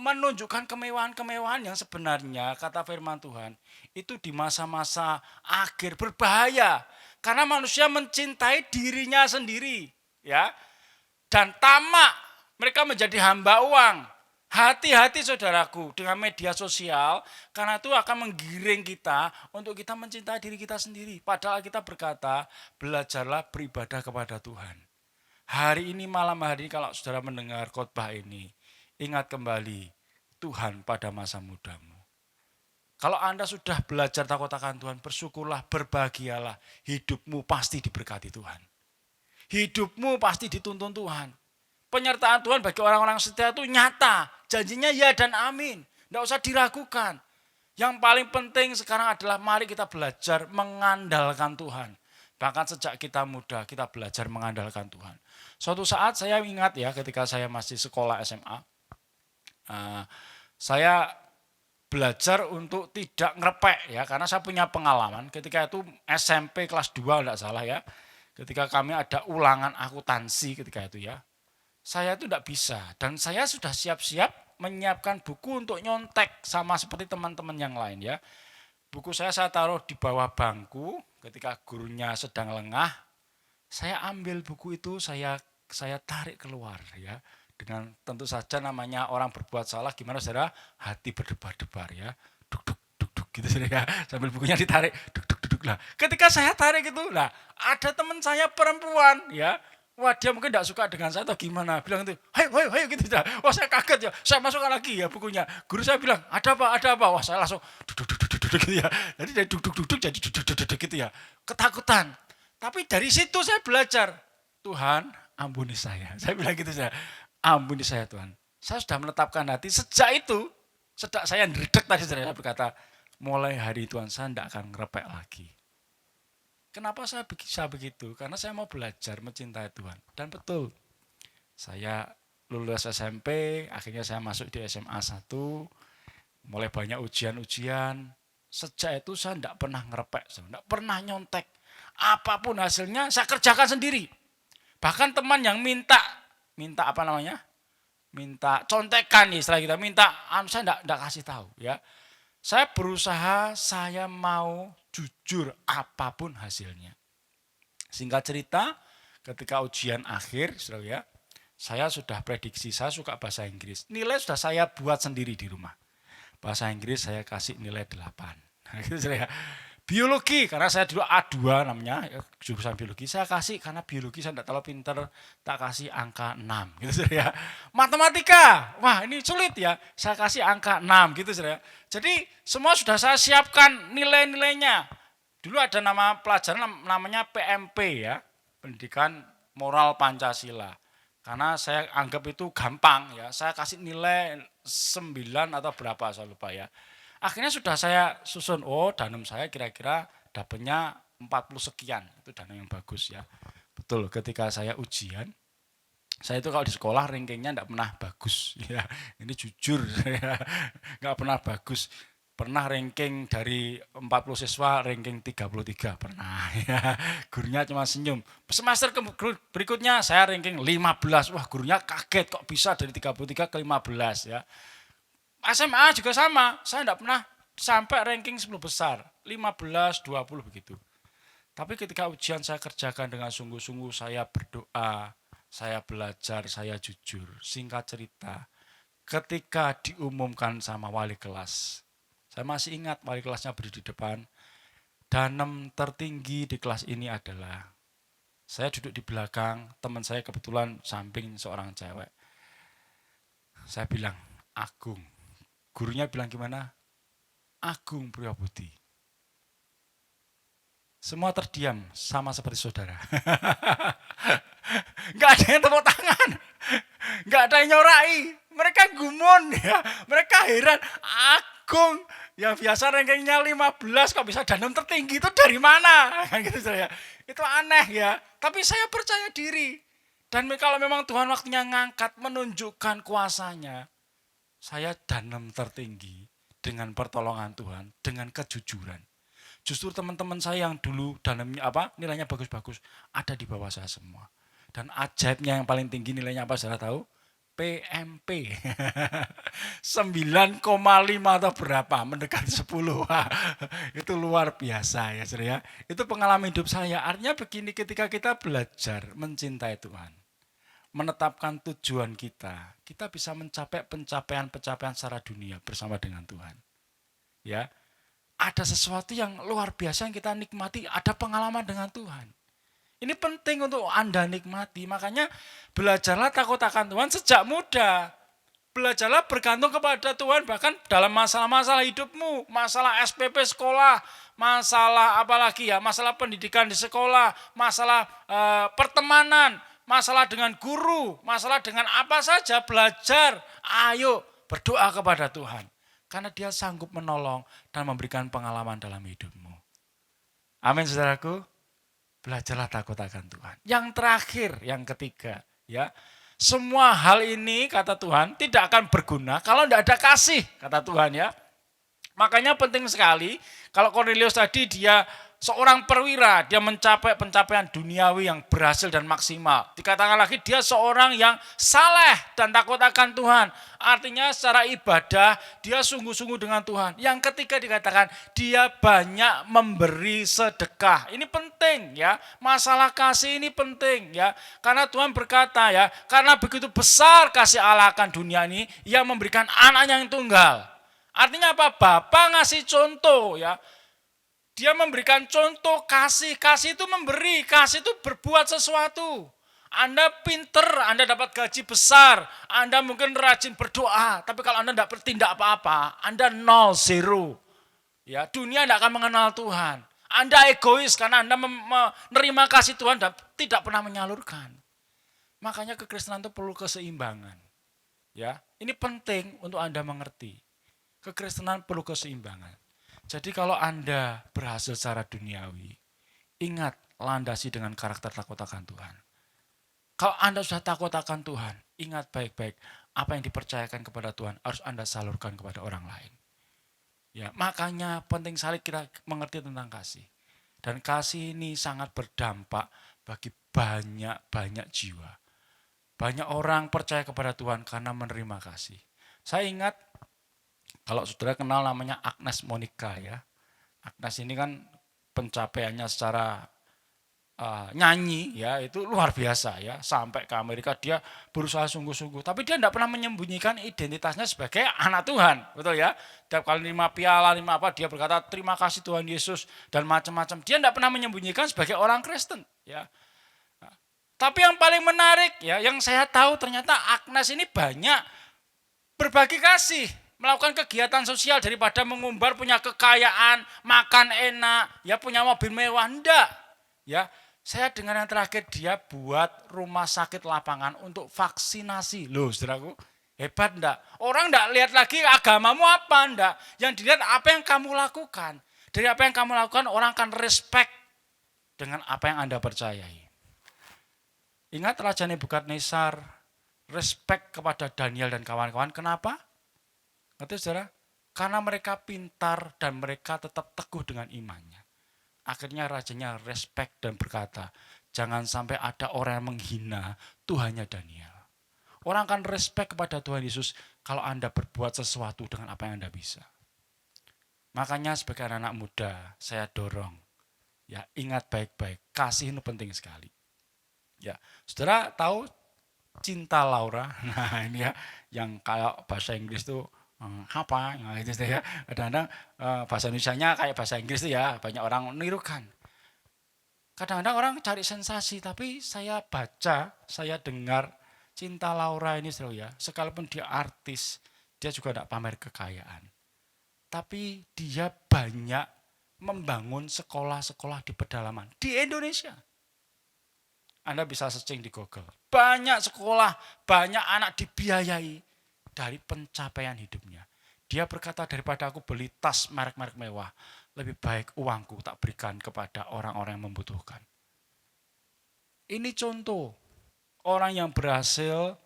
menunjukkan kemewahan-kemewahan yang sebenarnya kata firman Tuhan itu di masa-masa akhir berbahaya. Karena manusia mencintai dirinya sendiri, ya. Dan tamak, mereka menjadi hamba uang. Hati-hati saudaraku dengan media sosial, karena itu akan menggiring kita untuk kita mencintai diri kita sendiri. Padahal kita berkata, belajarlah beribadah kepada Tuhan. Hari ini, malam hari ini, kalau saudara mendengar khotbah ini, ingat kembali Tuhan pada masa mudamu. Kalau Anda sudah belajar takut akan Tuhan, bersyukurlah, berbahagialah, hidupmu pasti diberkati Tuhan. Hidupmu pasti dituntun Tuhan. Penyertaan Tuhan bagi orang-orang setia itu nyata. Janjinya ya dan amin. Tidak usah diragukan. Yang paling penting sekarang adalah mari kita belajar mengandalkan Tuhan. Bahkan sejak kita muda kita belajar mengandalkan Tuhan. Suatu saat saya ingat ya ketika saya masih sekolah SMA. Saya belajar untuk tidak ngerepek ya. Karena saya punya pengalaman ketika itu SMP kelas 2 tidak salah ya. Ketika kami ada ulangan akuntansi ketika itu ya, saya itu tidak bisa. Dan saya sudah siap-siap menyiapkan buku untuk nyontek sama seperti teman-teman yang lain ya. Buku saya taruh di bawah bangku ketika gurunya sedang lengah. Saya ambil buku itu, saya tarik keluar ya. Dengan tentu saja namanya orang berbuat salah, gimana saudara? Hati berdebar-debar ya. Duk duk duk duk gitu saudara ya. Sambil bukunya ditarik, duk duk duk. Nah, ketika saya tarik itu, nah ada teman saya perempuan ya, Wah dia mungkin tidak suka dengan saya atau gimana. Bilang itu, hayo gitu. Wah saya kaget ya, saya masukkan lagi ya bukunya. Guru saya bilang, ada apa. Wah saya langsung duduk gitu ya. Jadi dari duduk jadi duduk gitu ya. Ketakutan. Tapi dari situ saya belajar. Tuhan ampuni saya. Saya bilang gitu saya, ampuni saya Tuhan. Saya sudah menetapkan hati sejak itu. Sejak saya ngeredek tadi saya berkata, mulai hari Tuhan saya tidak akan ngerepek lagi. Kenapa saya bisa begitu? Karena saya mau belajar mencintai Tuhan. Dan betul, saya lulus SMP, akhirnya saya masuk di SMA 1, mulai banyak ujian-ujian. Sejak itu saya tidak pernah ngerepek, saya tidak pernah nyontek. Apapun hasilnya saya kerjakan sendiri. Bahkan teman yang minta apa namanya? Minta contekan istilah kita, saya tidak kasih tahu ya. Saya berusaha, saya mau jujur apapun hasilnya. Singkat cerita, ketika ujian akhir, saudara ya, saya sudah prediksi, saya suka bahasa Inggris. Nilai sudah saya buat sendiri di rumah. Bahasa Inggris saya kasih nilai 8. Nah, gitu saudara ya. Biologi, karena saya dulu A2 namanya, jurusan biologi, saya kasih karena biologi saya tidak terlalu pinter, tak kasih angka 6. Gitu saudara ya. Matematika, wah ini sulit ya, saya kasih angka 6 gitu saudara ya. Jadi semua sudah saya siapkan nilai-nilainya. Dulu ada nama pelajaran namanya PMP ya, Pendidikan Moral Pancasila. Karena saya anggap itu gampang ya, saya kasih nilai 9 atau berapa saya lupa ya. Akhirnya sudah saya susun, danem saya kira-kira dapatnya 40 sekian, itu danem yang bagus ya. Betul, ketika saya ujian, saya itu kalau di sekolah rankingnya tidak pernah bagus ya. Ini jujur saya nggak pernah bagus. Pernah ranking dari 40 siswa ranking 33 pernah ya. Gurunya cuma senyum. Semester berikutnya saya ranking 15. Wah, gurunya kaget kok bisa dari 33 ke 15 ya. SMA juga sama, saya tidak pernah sampai ranking 10 besar, 15, 20 begitu. Tapi ketika ujian saya kerjakan dengan sungguh-sungguh, saya berdoa, saya belajar, saya jujur. Singkat cerita, ketika diumumkan sama wali kelas, saya masih ingat wali kelasnya berdiri di depan, danem tertinggi di kelas ini adalah, saya duduk di belakang, teman saya kebetulan samping seorang cewek. Saya bilang, Agung. Gurunya bilang gimana? Agung Priyobudi. Semua terdiam sama seperti saudara. Enggak ada yang tepuk tangan. Enggak ada yang nyorai. Mereka gumun ya. Mereka heran. Agung yang biasa rankingnya 15 kok bisa danem tertinggi itu dari mana? Gitu saya. Itu aneh ya. Tapi saya percaya diri. Dan kalau memang Tuhan waktunya ngangkat menunjukkan kuasanya, saya danem tertinggi dengan pertolongan Tuhan, dengan kejujuran. Justru teman-teman saya yang dulu danemnya nilainya bagus-bagus, ada di bawah saya semua. Dan ajaibnya yang paling tinggi nilainya apa saudara tahu? PMP. 9,5 atau berapa, mendekati 10. Itu luar biasa ya saudara ya. Itu pengalaman hidup saya. Artinya begini, ketika kita belajar mencintai Tuhan, menetapkan tujuan kita bisa mencapai pencapaian-pencapaian secara dunia bersama dengan Tuhan. Ya, ada sesuatu yang luar biasa yang kita nikmati, ada pengalaman dengan Tuhan. Ini penting untuk Anda nikmati, makanya belajarlah takut akan Tuhan sejak muda. Belajarlah bergantung kepada Tuhan, bahkan dalam masalah-masalah hidupmu, masalah SPP sekolah, masalah apalagi ya, masalah pendidikan di sekolah, masalah pertemanan, masalah dengan guru, masalah dengan apa saja, belajar, ayo berdoa kepada Tuhan. Karena Dia sanggup menolong dan memberikan pengalaman dalam hidupmu. Amin saudaraku, belajarlah takut akan Tuhan. Yang terakhir, yang ketiga, ya, semua hal ini kata Tuhan tidak akan berguna kalau tidak ada kasih, kata Tuhan ya. Makanya penting sekali, kalau Cornelius tadi dia seorang perwira, dia mencapai pencapaian duniawi yang berhasil dan maksimal. Dikatakan lagi dia seorang yang saleh dan takut akan Tuhan. Artinya secara ibadah dia sungguh-sungguh dengan Tuhan. Yang ketiga dikatakan dia banyak memberi sedekah. Ini penting ya. Masalah kasih ini penting ya. Karena Tuhan berkata ya, karena begitu besar kasih Allah akan dunia ini, Ia memberikan anaknya yang tunggal. Artinya apa? Bapa ngasih contoh ya. Dia memberikan contoh kasih. Kasih itu memberi, kasih itu berbuat sesuatu. Anda pinter, Anda dapat gaji besar, Anda mungkin rajin berdoa, tapi kalau Anda tidak bertindak apa-apa, Anda nol, zero. Ya, dunia tidak akan mengenal Tuhan. Anda egois karena Anda menerima kasih Tuhan dan tidak pernah menyalurkan. Makanya kekristenan itu perlu keseimbangan. Ya, ini penting untuk Anda mengerti. Kekristenan perlu keseimbangan. Jadi kalau Anda berhasil secara duniawi, ingat landasi dengan karakter takut akan Tuhan. Kalau Anda sudah takut akan Tuhan, ingat baik-baik apa yang dipercayakan kepada Tuhan harus Anda salurkan kepada orang lain. Ya, makanya penting sekali kita mengerti tentang kasih. Dan kasih ini sangat berdampak bagi banyak jiwa. Banyak orang percaya kepada Tuhan karena menerima kasih. Saya ingat kalau saudara kenal namanya Agnes Monica ya. Agnes ini kan pencapaiannya secara nyanyi ya itu luar biasa ya, sampai ke Amerika dia berusaha sungguh-sungguh, tapi dia tidak pernah menyembunyikan identitasnya sebagai anak Tuhan, betul ya. Tiap kali 5 piala, 5 apa dia berkata terima kasih Tuhan Yesus dan macam-macam. Dia tidak pernah menyembunyikan sebagai orang Kristen ya. Nah, tapi yang paling menarik ya, yang saya tahu ternyata Agnes ini banyak berbagi kasih, melakukan kegiatan sosial daripada mengumbar punya kekayaan, makan enak, ya punya mobil mewah, enggak ya. Saya dengar yang terakhir dia buat rumah sakit lapangan untuk vaksinasi. Loh saudaraku, hebat enggak? Orang enggak lihat lagi agamamu apa enggak. Yang dilihat apa yang kamu lakukan. Dari apa yang kamu lakukan orang akan respect dengan apa yang Anda percayai. Ingat Raja Nebukadnezar respect kepada Daniel dan kawan-kawan. Kenapa? Ngerti saudara? Karena mereka pintar dan mereka tetap teguh dengan imannya. Akhirnya rajanya respect dan berkata, jangan sampai ada orang yang menghina Tuhannya Daniel. Orang akan respect kepada Tuhan Yesus kalau Anda berbuat sesuatu dengan apa yang Anda bisa. Makanya sebagai anak muda, saya dorong, ya ingat baik-baik, kasih itu penting sekali. Ya, saudara tahu cinta Laura? Nah ini ya, yang kayak bahasa Inggris tuh apa nah, itu ya, kadang-kadang bahasa Indonesianya kayak bahasa Inggris itu ya, banyak orang menirukan. Kadang-kadang orang cari sensasi, tapi saya baca, saya dengar cinta Laura ini seru ya, sekalipun dia artis, dia juga tidak pamer kekayaan. Tapi dia banyak membangun sekolah-sekolah di pedalaman di Indonesia. Anda bisa searching di Google. Banyak sekolah, banyak anak dibiayai dari pencapaian hidupnya. Dia berkata daripada aku beli tas merek-merek mewah, lebih baik uangku tak berikan kepada orang-orang yang membutuhkan. Ini contoh orang yang berhasil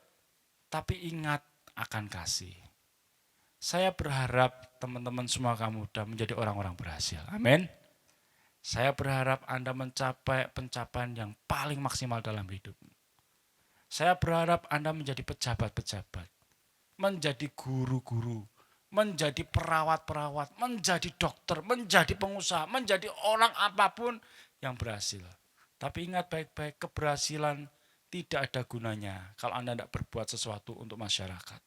tapi ingat akan kasih. Saya berharap teman-teman semua kamu muda menjadi orang-orang berhasil. Amin. Saya berharap Anda mencapai pencapaian yang paling maksimal dalam hidupmu. Saya berharap Anda menjadi pejabat-pejabat, menjadi guru-guru, menjadi perawat-perawat, menjadi dokter, menjadi pengusaha, menjadi orang apapun yang berhasil. Tapi ingat baik-baik, keberhasilan tidak ada gunanya kalau Anda tidak berbuat sesuatu untuk masyarakat.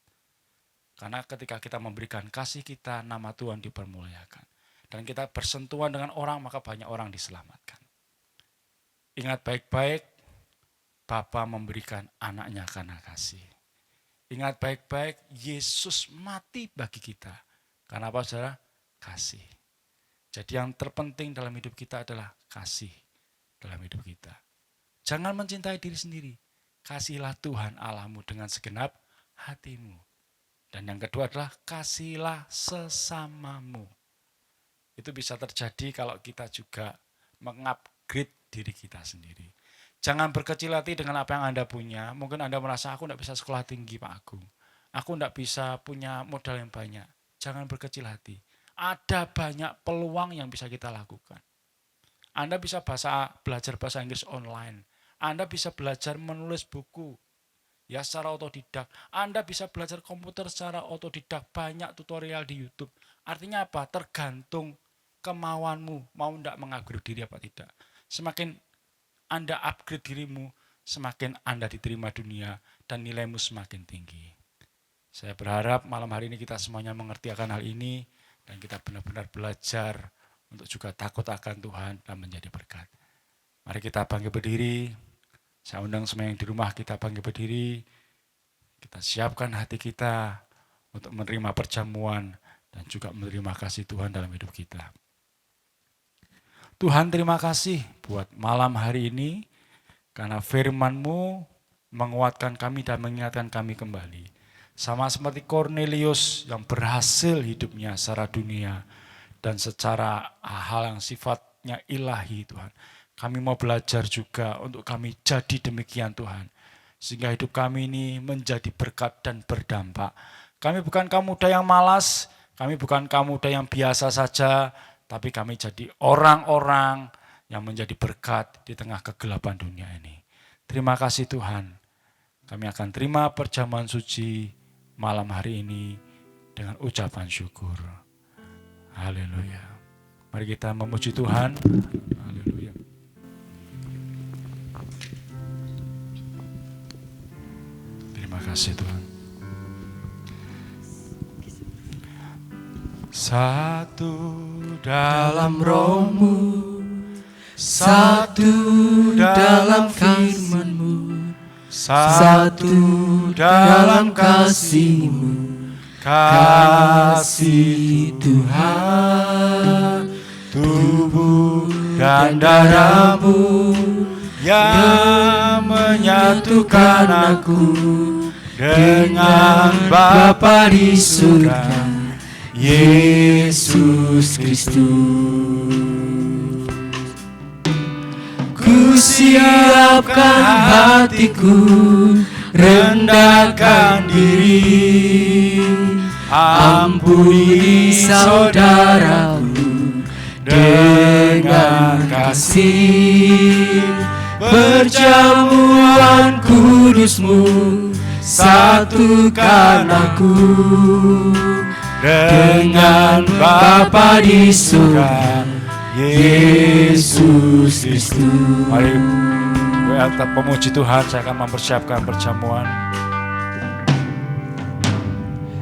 Karena ketika kita memberikan kasih kita, nama Tuhan dipermuliakan. Dan kita bersentuhan dengan orang, maka banyak orang diselamatkan. Ingat baik-baik, Bapa memberikan anaknya karena kasih. Ingat baik-baik, Yesus mati bagi kita. Karena apa saudara? Kasih. Jadi yang terpenting dalam hidup kita adalah kasih dalam hidup kita. Jangan mencintai diri sendiri. Kasihilah Tuhan Allahmu dengan segenap hatimu. Dan yang kedua adalah kasihilah sesamamu. Itu bisa terjadi kalau kita juga mengupgrade diri kita sendiri. Jangan berkecil hati dengan apa yang Anda punya. Mungkin Anda merasa aku tidak bisa sekolah tinggi Pak Agung. Aku tidak bisa punya modal yang banyak. Jangan berkecil hati. Ada banyak peluang yang bisa kita lakukan. Anda bisa belajar bahasa Inggris online. Anda bisa belajar menulis buku ya secara otodidak. Anda bisa belajar komputer secara otodidak. Banyak tutorial di YouTube. Artinya apa? Tergantung kemauanmu, mau tidak mengupgrade diri apa tidak. Semakin Anda upgrade dirimu, semakin Anda diterima dunia dan nilaimu semakin tinggi. Saya berharap malam hari ini kita semuanya mengerti akan hal ini dan kita benar-benar belajar untuk juga takut akan Tuhan dan menjadi berkat. Mari kita bangkit berdiri, Saya undang semua yang di rumah kita bangkit berdiri. Kita siapkan hati kita untuk menerima perjamuan dan juga menerima kasih Tuhan dalam hidup kita. Tuhan, terima kasih buat malam hari ini, karena firman-Mu menguatkan kami dan mengingatkan kami kembali. Sama seperti Cornelius yang berhasil hidupnya secara dunia dan secara hal yang sifatnya ilahi, Tuhan. Kami mau belajar juga untuk kami jadi demikian, Tuhan. Sehingga hidup kami ini menjadi berkat dan berdampak. Kami bukan kaum muda yang malas, kami bukan kaum muda yang biasa saja, tapi kami jadi orang-orang yang menjadi berkat di tengah kegelapan dunia ini. Terima kasih Tuhan. Kami akan terima perjamuan suci malam hari ini dengan ucapan syukur. Haleluya. Mari kita memuji Tuhan. Haleluya. Terima kasih Tuhan. Satu dalam Roh-Mu, Satu dalam firman-Mu, satu dalam kasih-Mu, kasih Tuhan, tubuh dan darah-Mu yang menyatukan aku dengan Bapa di surga, Yesus Kristus. Ku siapkan hatiku, rendahkan diri, ampuni saudaraku dengan kasih. Perjamuan kudus-Mu satukan aku dengan Bapa di surga, Yesus Kristus. Mari kita pemuji Tuhan, saya akan mempersiapkan perjamuan.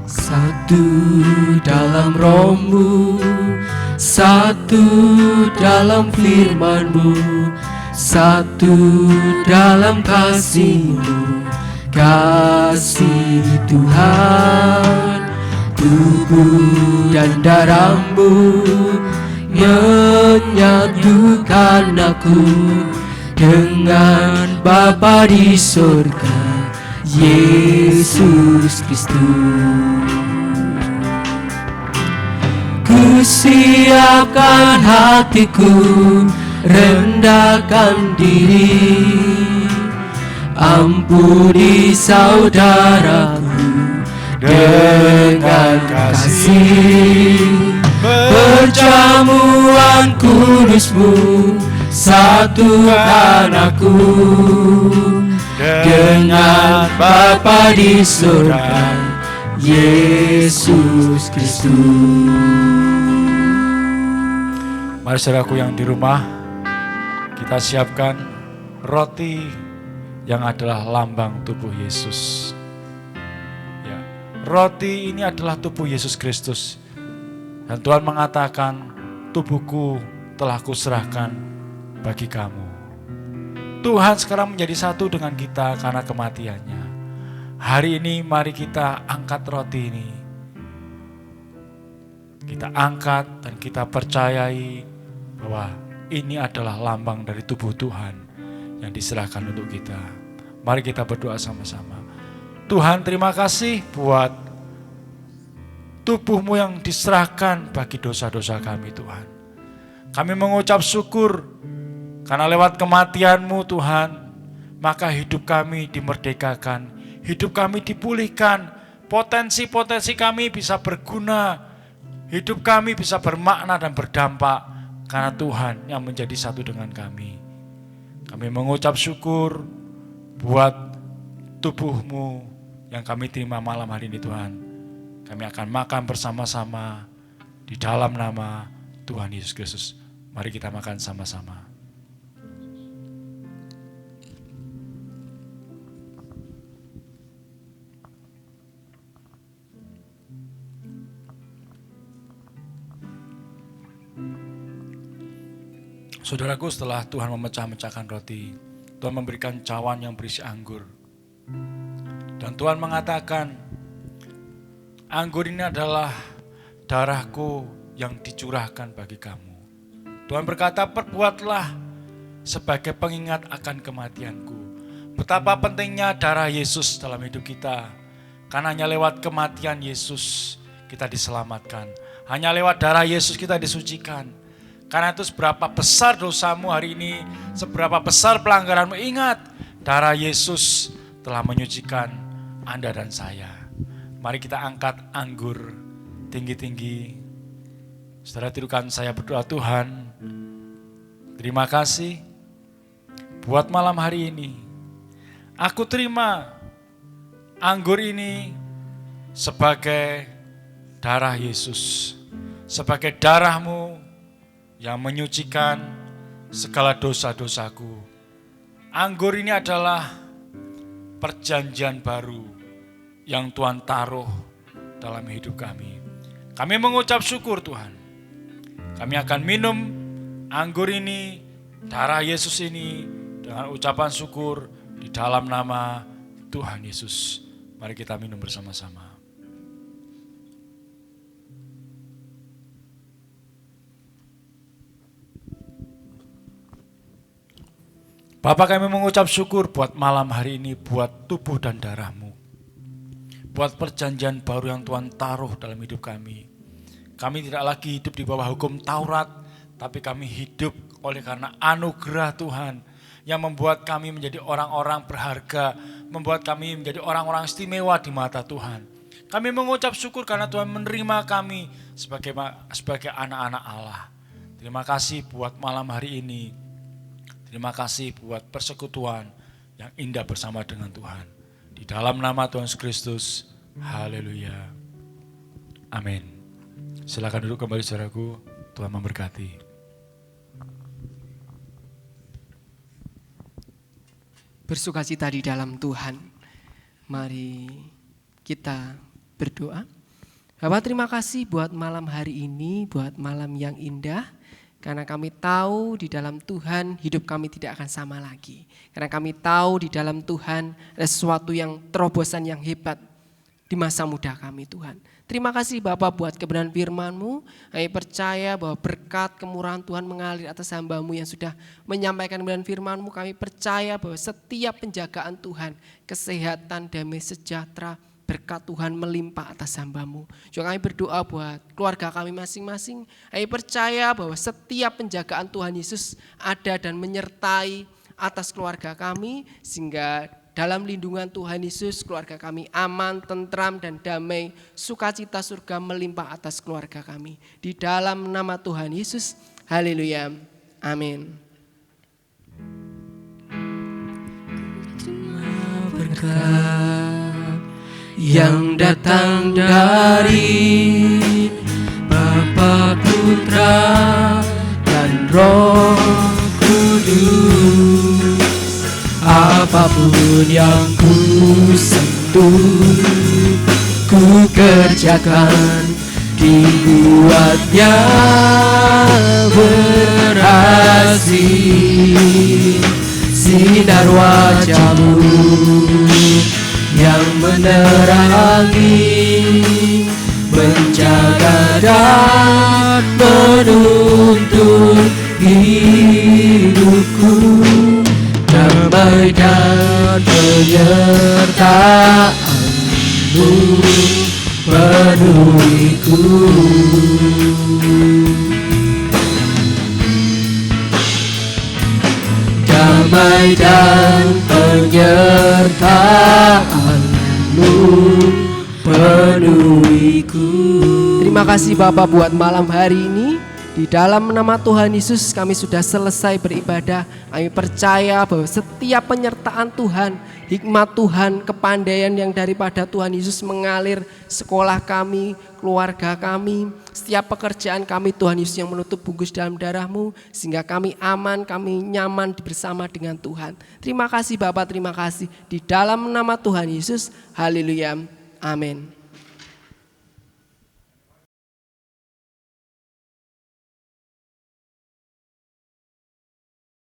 Satu dalam Roh-Mu, satu dalam firman-Mu, satu dalam kasih-Mu, kasih Tuhan, tubuh dan darah-Mu menyatukan aku dengan Bapa di surga, Yesus Kristus. Ku siapkan hatiku, rendahkan diri, ampuni saudaraku dengan kasih. Perjamuan kudus-Mu satukan aku dengan Bapa di surga, Yesus Kristus. Mari saudaraku yang di rumah, kita siapkan roti yang adalah lambang tubuh Yesus. Ya, roti ini adalah tubuh Yesus Kristus. Dan Tuhan mengatakan, tubuhku telah kuserahkan bagi kamu. Tuhan sekarang menjadi satu dengan kita karena kematiannya. Hari ini mari kita angkat roti ini. Kita angkat dan kita percayai bahwa ini adalah lambang dari tubuh Tuhan yang diserahkan untuk kita. Mari kita berdoa sama-sama. Tuhan, terima kasih buat tubuh-Mu yang diserahkan bagi dosa-dosa kami Tuhan. Kami mengucap syukur karena lewat kematian-Mu Tuhan, maka hidup kami dimerdekakan, hidup kami dipulihkan, potensi-potensi kami bisa berguna, hidup kami bisa bermakna dan berdampak karena Tuhan yang menjadi satu dengan kami. Kami mengucap syukur buat tubuh-Mu yang kami terima malam hari ini Tuhan. Kami akan makan bersama-sama di dalam nama Tuhan Yesus Kristus. Mari kita makan sama-sama. Saudaraku, setelah Tuhan memecah-mecahkan roti, Tuhan memberikan cawan yang berisi anggur. Dan Tuhan mengatakan, anggur ini adalah darahku yang dicurahkan bagi kamu. Tuhan berkata, perbuatlah sebagai pengingat akan kematianku. Betapa pentingnya darah Yesus dalam hidup kita. Karena hanya lewat kematian Yesus kita diselamatkan. Hanya lewat darah Yesus kita disucikan. Karena itu seberapa besar dosamu hari ini, seberapa besar pelanggaranmu, ingat, darah Yesus telah menyucikan Anda dan saya. Mari kita angkat anggur tinggi-tinggi. Saudara, tirukan saya berdoa. Tuhan, terima kasih buat malam hari ini. Aku terima anggur ini sebagai darah Yesus, sebagai darah-Mu yang menyucikan segala dosa-dosaku. Anggur ini adalah perjanjian baru yang Tuhan taruh dalam hidup kami. Kami mengucap syukur Tuhan. Kami akan minum anggur ini, darah Yesus ini, dengan ucapan syukur di dalam nama Tuhan Yesus. Mari kita minum bersama-sama. Bapa, kami mengucap syukur buat malam hari ini, buat tubuh dan darah-Mu. Buat perjanjian baru yang Tuhan taruh dalam hidup kami. Kami tidak lagi hidup di bawah hukum Taurat, tapi kami hidup oleh karena anugerah Tuhan yang membuat kami menjadi orang-orang berharga, membuat kami menjadi orang-orang istimewa di mata Tuhan. Kami mengucap syukur karena Tuhan menerima kami sebagai anak-anak Allah. Terima kasih buat malam hari ini. Terima kasih buat persekutuan yang indah bersama dengan Tuhan. Di dalam nama Tuhan Yesus Kristus, haleluya. Amin. Silakan duduk kembali saudaraku, Tuhan memberkati. Bersukacita di dalam Tuhan. Mari kita berdoa. Bapak, terima kasih buat malam hari ini, buat malam yang indah. Karena kami tahu di dalam Tuhan hidup kami tidak akan sama lagi. Karena kami tahu di dalam Tuhan ada sesuatu yang terobosan yang hebat di masa muda kami Tuhan. Terima kasih Bapak buat kebenaran firman-Mu. Kami percaya bahwa berkat kemurahan Tuhan mengalir atas hamba-Mu yang sudah menyampaikan kebenaran firman-Mu. Kami percaya bahwa setiap penjagaan Tuhan, kesehatan, damai sejahtera, berkat Tuhan melimpah atas hamba-Mu. Juga kami berdoa buat keluarga kami masing-masing. Kami percaya bahwa setiap penjagaan Tuhan Yesus ada dan menyertai atas keluarga kami. Sehingga dalam lindungan Tuhan Yesus keluarga kami aman, tentram dan damai. Sukacita surga melimpah atas keluarga kami. Di dalam nama Tuhan Yesus. Haleluya. Amin. Berkat yang datang dari Bapa, Putra dan Roh Kudus. Apapun yang ku sentuh, ku kerjakan, dibuatnya berhasil. Sinar wajah-Mu yang menerangi, menjaga dan menuntun hidupku. Damai dan penyertaan-Mu penuhiku. Damai dan penyertaan-Mu penuhiku. Terima kasih Bapak buat malam hari ini. Di dalam nama Tuhan Yesus kami sudah selesai beribadah. Kami percaya bahwa setiap penyertaan Tuhan, hikmat Tuhan, kepandaian yang daripada Tuhan Yesus mengalir sekolah kami, keluarga kami, setiap pekerjaan kami Tuhan Yesus yang menutup bungkus dalam darah-Mu. Sehingga kami aman, kami nyaman bersama dengan Tuhan. Terima kasih Bapak, terima kasih. Di dalam nama Tuhan Yesus, haleluya, amin.